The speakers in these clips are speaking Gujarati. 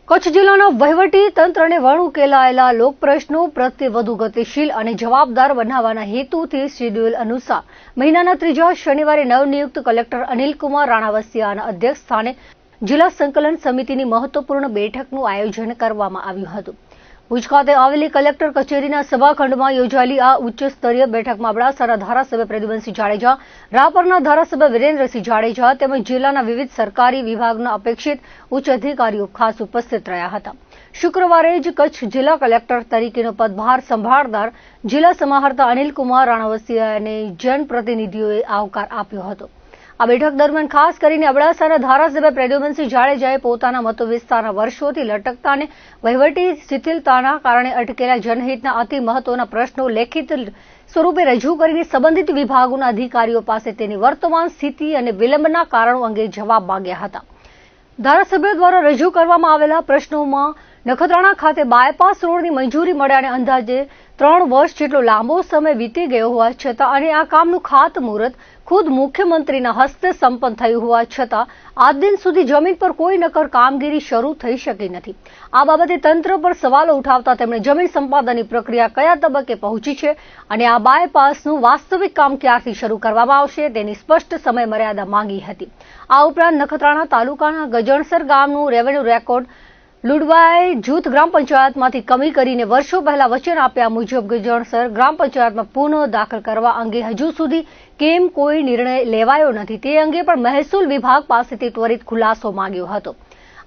કચ્છ જિલ્લાના વહીવટી તંત્રને વણ ઉકેલાયેલા લોક પ્રશ્નો પ્રત્યે વધુ ગતિશીલ અને જવાબદાર બનાવવાના હેતુથી શેડ્યુલ અનુસાર મહિનાના ત્રીજા શનિવારે નવનિયુક્ત કલેક્ટર અનિલકુમાર રાણાવસિયાના અધ્યક્ષસ્થાને જિલ્લા સંકલન સમિતિની મહત્વપૂર્ણ બેઠકનું આયોજન કરવામાં આવ્યું હતું। ભુજ ખાતે આવેલી કલેક્ટર કચેરીના સભાખંડમાં યોજાયેલી આ ઉચ્ચ સ્તરીય બેઠકમાં અબડાસાના ધારાસભ્ય પ્રદ્યુમનસિંહ જાડેજા, રાપરના ધારાસભ્ય વિરેન્દ્રસિંહ જાડેજા તેમજ જિલ્લાના વિવિધ સરકારી વિભાગના અપેક્ષિત ઉચ્ચ અધિકારીઓ ખાસ ઉપસ્થિત રહ્યા હતા। શુક્રવારે જ કચ્છ જિલ્લા કલેક્ટર તરીકેનો પદભાર સંભાળનાર જિલ્લા સમાહર્તા અનિલકુમાર રાણાવસિયાને જનપ્રતિનિધિઓએ આવકાર આપ્યો હતો। આ બેઠક દરમિયાન ખાસ કરીને અબડાસાના ધારાસભ્ય પ્રદ્યુમનસિંહ જાડેજાએ પોતાના મતવિસ્તારના વર્ષોથી લટકતા અને વહીવટી શિથિલતાના કારણે અટકેલા જનહિતના અતિ મહત્વના પ્રશ્નો લેખિત સ્વરૂપે રજૂ કરીને સંબંધિત વિભાગોના અધિકારીઓ પાસે તેની વર્તમાન સ્થિતિ અને વિલંબના કારણો અંગે જવાબ માંગ્યા હતા। ધારાસભ્યો દ્વારા રજૂ કરવામાં આવેલા પ્રશ્નોમાં નખત્રાણા ખાતે બાયપાસ રોડની મંજૂરી મળ્યાને અંદાજે 3 વર્ષ જેટલો લાંબો સમય વીતી ગયો હોવા છતાં અને આ કામનું ખાતમુહૂર્ત ખુદ મુખ્યમંત્રીના હસ્તે સંપન્ન થયું હોવા છતાં આજ દિન સુધી જમીન પર કોઈ નક્કર કામગીરી શરૂ થઈ શકી નથી। આ બાબતે તંત્ર પર સવાલો ઉઠાવતા તેમણે જમીન સંપાદનની પ્રક્રિયા કયા તબક્કે પહોંચી છે અને આ બાયપાસનું વાસ્તવિક કામ ક્યારથી શરૂ કરવામાં આવશે તેની સ્પષ્ટ સમય મર્યાદા માંગી હતી। આ ઉપરાંત નખત્રાણા તાલુકાના ગજણસર ગામનું રેવન્યુ રેકોર્ડ લુડવાઈ જૂથ ગ્રામ પંચાયતમાંથી કમી કરીને વર્ષો પહેલા વચન આપ્યા મુજબ ગજણસર ગ્રામ પંચાયતમાં પુનઃ દાખલ કરવા અંગે હજુ સુધી કેમ કોઈ નિર્ણય લેવાયો નથી તે અંગે પણ મહેસૂલ વિભાગ પાસેથી ત્વરિત ખુલાસો માંગ્યો હતો।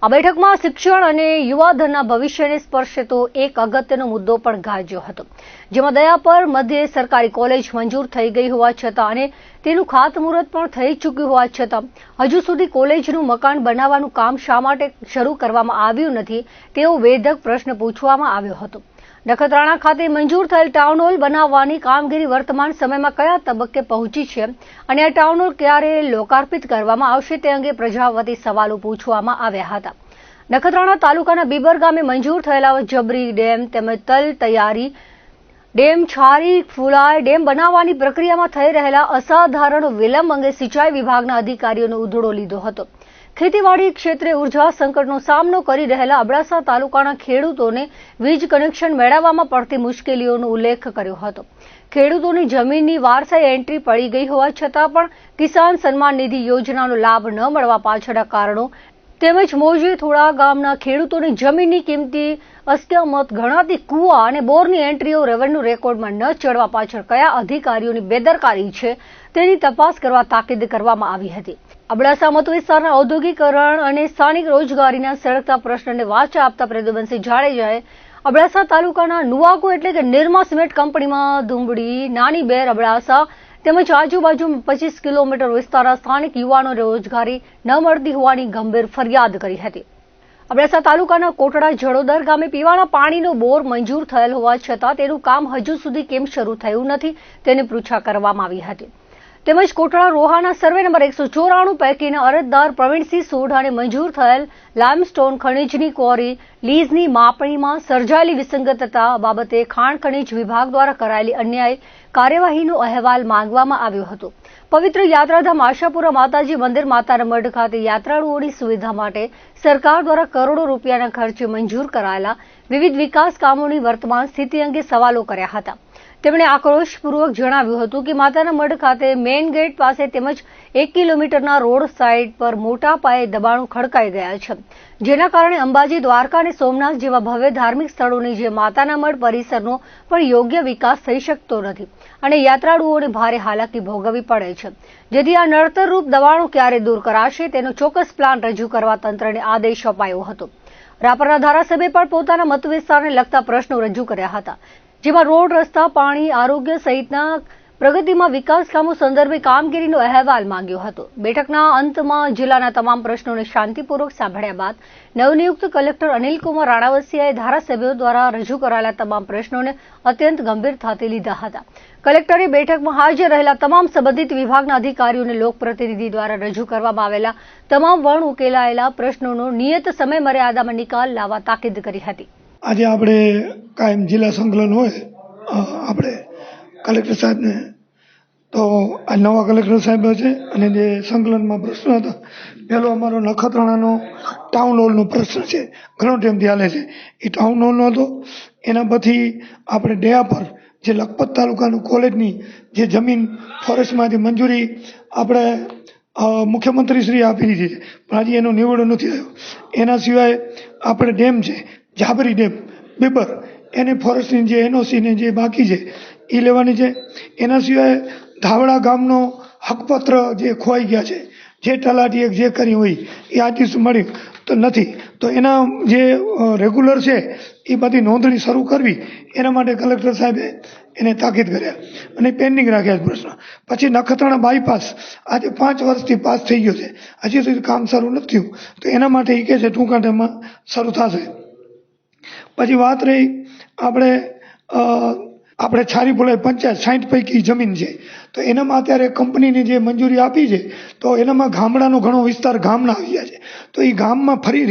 આ બેઠકમાં શિક્ષણ અને યુવાધનના ભવિષ્યને સ્પર્શતો એક અગત્યનો મુદ્દો પણ ગાજ્યો હતો, જેમાં દયાપર મધ્યે સરકારી કોલેજ મંજૂર થઈ ગઈ હોવા છતાં અને તેનું ખાતમુહૂર્ત પણ થઈ ચૂક્યું હોવા છતાં હજુ સુધી કોલેજનું મકાન બનાવવાનું કામ શા માટે શરૂ કરવામાં આવ્યું નથી તેવો વેધક પ્રશ્ન પૂછવામાં આવ્યો હતો। નખત્રાણા ખાતે મંજૂર થયેલ ટાઉન હોલ બનાવવાની કામગીરી વર્તમાન સમયમાં કયા તબક્કે પહોંચી છે અને આ ટાઉન હોલ ક્યારે લોકાર્પિત કરવામાં આવશે તે અંગે પ્રજા વતી સવાલો પૂછવામાં આવ્યા હતા। નખત્રાણા તાલુકાના બીબર ગામે મંજૂર થયેલા જબરી ડેમ તેમજ તલ તૈયારી ડેમ છારી ફુલાય ડેમ બનાવવાની પ્રક્રિયામાં થઈ રહેલા અસાધારણ વિલંબ અંગે સિંચાઈ વિભાગના અધિકારીઓનો ઉધડો લીધો હતો। ખેતીવાડી ક્ષેત્રે ઉર્જા સંકટનો સામનો કરી રહેલા અબડાસા તાલુકાના ખેડૂતોને વીજ કનેક્શન મેળવવામાં પડતી મુશ્કેલીઓનો ઉલ્લેખ કર્યો હતો। ખેડૂતોની જમીનની વારસાઈ એન્ટ્રી પડી ગઈ હોવા છતાં પણ કિસાન સન્માન નિધિ યોજનાનો લાભ ન મળવા પાછળના કારણો તેમજ મોજે થોડા ગામના ખેડૂતોની જમીનની કિંમતી અસ્કયામત ગણાતી કુવા અને બોરની એન્ટ્રીઓ રેવન્યુ રેકોર્ડમાં ન ચડવા પાછળ કયા અધિકારીઓની બેદરકારી છે તેની તપાસ કરવા તાકીદ કરવામાં આવી હતી। અબડાસા મત વિસ્તારના ઔદ્યોગિકરણ અને સ્થાનિક રોજગારીના સળગતા પ્રશ્નને વાચા આપતા પ્રદ્યુમનસિંહ જાડેજાએ અબડાસા તાલુકાના નુવાકો એટલે કે નિરમા સિમેન્ટ કંપનીમાં ધુંબડી, નાની બેર, અબડાસા તેમજ આજુબાજુ 25 કિલોમીટર વિસ્તારના સ્થાનિક યુવાનો રોજગારી ન મળતી હોવાની ગંભીર ફરિયાદ કરી હતી। અબડાસા તાલુકાના કોટડા જડોદર ગામે પીવાના પાણીનો બોર મંજૂર થયેલ હોવા છતાં તેનું કામ હજુ સુધી કેમ શરૂ થયું નથી તેની પૃચ્છા કરવામાં આવી હતી। તેમજ કોટડા રોહાના સર્વે નંબર 194 પૈકીના અરજદાર પ્રવીણસિંહ સોઢાને મંજૂર થયેલ લાઇમસ્ટોન ખનીજની ક્વોરી લીઝની માપણીમાં સર્જાયેલી વિસંગતતા બાબતે ખાણ ખનીજ વિભાગ દ્વારા કરાયેલી અન્યાયી કાર્યવાહીનો અહેવાલ માંગવામાં આવ્યો હતો। પવિત્ર યાત્રાધામ આશાપુરા માતાજી મંદિર માતાના મઢ ખાતે યાત્રાળુઓની સુવિધા માટે સરકાર દ્વારા કરોડો રૂપિયાના ખર્ચે મંજૂર કરાયેલા વિવિધ વિકાસ કામોની વર્તમાન સ્થિતિ અંગે સવાલો કર્યા હતા। તેમણે આક્રોશપૂર્વક જણાવ્યું હતું કે માતાના મઢ ખાતે મેઇન ગેટ પાસે તેમજ 1 કિલોમીટરના રોડ સાઇડ પર મોટા પાયે દબાણો ખડકાઈ ગયા છે, જેના કારણે અંબાજી, દ્વારકા અને સોમનાથ જેવા ભવ્ય ધાર્મિક સ્થળોની જે માતાના મઢ પરિસરનો પણ યોગ્ય વિકાસ થઈ શકતો નથી અને યાત્રાળુઓને ભારે હાલાકી ભોગવવી પડે છે, જેથી આ નડતરરૂપ દબાણો ક્યારે દૂર કરાશે તેનો ચોક્કસ પ્લાન રજૂ કરવા તંત્રને આદેશ અપાયો હતો। રાપરના ધારાસભ્યે પણ પોતાના મત વિસ્તારને લગતા પ્રશ્નો રજૂ કર્યા હતા, જેમાં રોડ, રસ્તા, પાણી, આરોગ્ય સહિતના પ્રગતિમાં વિકાસ કામો સંદર્ભે કામગીરીનો અહેવાલ માંગ્યો હતો। બેઠકના અંતમાં જિલ્લાના તમામ પ્રશ્નોને શાંતિપૂર્વક સાંભળ્યા બાદ નવનિયુક્ત કલેક્ટર અનિલકુમાર રાણાવસિયાએ ધારાસભ્યો દ્વારા રજૂ કરાયેલા તમામ પ્રશ્નોને અત્યંત ગંભીરતાથી લીધા હતા। કલેક્ટરે બેઠકમાં હાજર રહેલા તમામ સંબંધિત વિભાગના અધિકારીઓને લોકપ્રતિનિધિ દ્વારા રજૂ કરવામાં આવેલા તમામ વણ ઉકેલાયેલા પ્રશ્નોનો નિયત સમય મર્યાદામાં નિકાલ લાવવા તાકીદ કરી હતી। આજે આપણે કાયમ જિલ્લા સંકલન હોય આપણે કલેક્ટર સાહેબને તો આ નવા કલેક્ટર સાહેબ છે અને જે સંકલનમાં પ્રશ્ન હતા, પહેલો અમારો નખત્રાણાનો ટાઉન હોલનો પ્રશ્ન છે, ઘણો ટાઈમથી હાલે છે. એ ટાઉન હોલનો હતો. એના પછી આપણે ડેયા પર જે લખપત તાલુકાનું કોલેજની જે જમીન ફોરેસ્ટમાંથી મંજૂરી આપણે મુખ્યમંત્રીશ્રીએ આપી દીધી છે, પણ હજી એનો નિવડો નથી થયો. એના સિવાય આપણે ડેમ છે જાબરી ડેમ બેબર, એને ફોરેસ્ટની જે એનઓસી ને જે બાકી છે એ લેવાની છે. એના સિવાય ધાવડા ગામનો હકપત્ર જે ખોવાઈ ગયા છે, જે તલાટીએ જે કરી હોય એ આજ સુધી મળ્યું તો નથી, તો એના જે રેગ્યુલર છે એ બધી નોંધણી શરૂ કરવી, એના માટે કલેક્ટર સાહેબે એને તાકીદ કર્યા અને પેન્ડિંગ રાખ્યા પ્રશ્ન. પછી નખત્રાણા બાયપાસ આજે 5 વર્ષથી પાસ થઈ ગયો છે, હજી સુધી કામ શરૂ નથી થયું, તો એના માટે એ કહે છે ટૂંકા ટાઈમમાં શરૂ થશે. પછી વાત રહી આપણે છારી બોલાય પંચાયત 60 પૈકી જમીન છે, તો એનામાં અત્યારે કંપનીની જે મંજૂરી આપી છે, તો એનામાં ગામડાનો ઘણો વિસ્તાર ગામના આવી ગયા છે, તો એ ગામમાં ફરી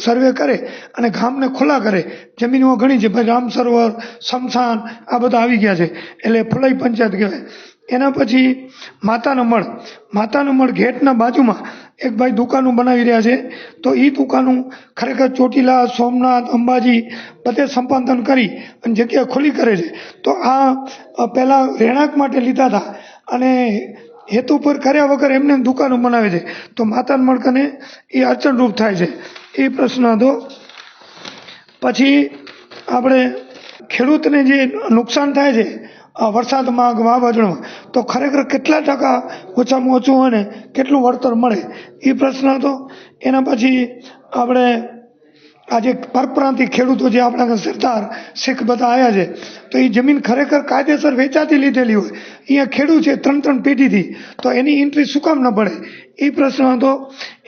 સર્વે કરે અને ગામને ખુલ્લા કરે. જમીનો ઘણી છે, ભાઈ રામ સરોવર, શમશાન આ બધા આવી ગયા છે, એટલે ફુલાઈ પંચાયત કહેવાય. એના પછી માતાના મળ ગેટના બાજુમાં એક ભાઈ દુકાનો બનાવી રહ્યા છે, તો એ દુકાનો ખરેખર ચોટીલા, સોમનાથ, અંબાજી બધે સંપાદન કરી અને જગ્યા ખુલ્લી કરે છે. તો આ પહેલાં રહેણાંક માટે લીધા હતા અને હેતુ પર કર્યા વગર એમને દુકાનો બનાવે છે, તો માતાના મળ કને એ અડચણરૂપ થાય છે. એ પ્રશ્ન હતો. પછી આપણે ખેડૂતને જે નુકસાન થાય છે વરસાદમાં વાવાઝોડામાં, તો ખરેખર કેટલા ટકા ઓછામાં ઓછું હોય ને કેટલું વળતર મળે એ પ્રશ્ન હતો. એના પછી આપણે આજે પરપ્રાંતિક ખેડૂતો જે આપણા સરદાર શીખ બધા આવ્યા છે, તો એ જમીન ખરેખર કાયદેસર વેચાતી લીધેલી હોય, અહીંયા ખેડૂત છે 3 પેઢીથી, તો એની એન્ટ્રી શું કામ ન પડે એ પ્રશ્ન હતો.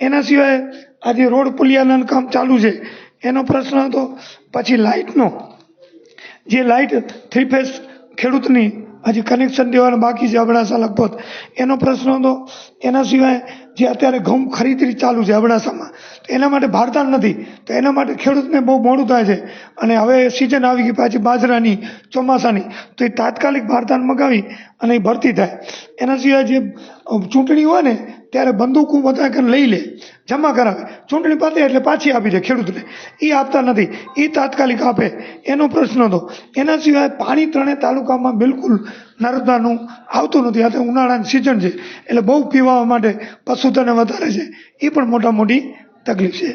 એના સિવાય આજે રોડ પુલિયાના કામ ચાલુ છે એનો પ્રશ્ન હતો. પછી લાઇટનો જે લાઇટ 3 ફેઝ ખેડૂતની હજી કનેક્શન દેવાના બાકી છે અબડાસા લગભગ, એનો પ્રશ્ન હતો. એના સિવાય જે અત્યારે ઘઉં ખરીદી ચાલુ છે અબડાસામાં, તો એના માટે ભારદાન નથી, તો એના માટે ખેડૂતને બહુ મોડું થાય છે અને હવે સિઝન આવી ગઈ પાછી બાજરાની ચોમાસાની, તો એ તાત્કાલિક ભારદાન મગાવી અને એ ભરતી થાય. એના સિવાય જે ચૂંટણી હોય ને ત્યારે બંદૂકો બધા લઈ લે, જમા કરાવે, ચૂંટણી પતે એટલે પાછી આપી દે ખેડૂતને, એ આપતા નથી, એ તાત્કાલિક આપે એનો પ્રશ્ન હતો. એના સિવાય પાણી 3 તાલુકામાં બિલકુલ નર્મદાનું આવતું નથી. આ તો ઉનાળાની સિઝન છે એટલે બહુ પીવા માટે પશુધન વધારે છે, એ પણ મોટી તકલીફ છે.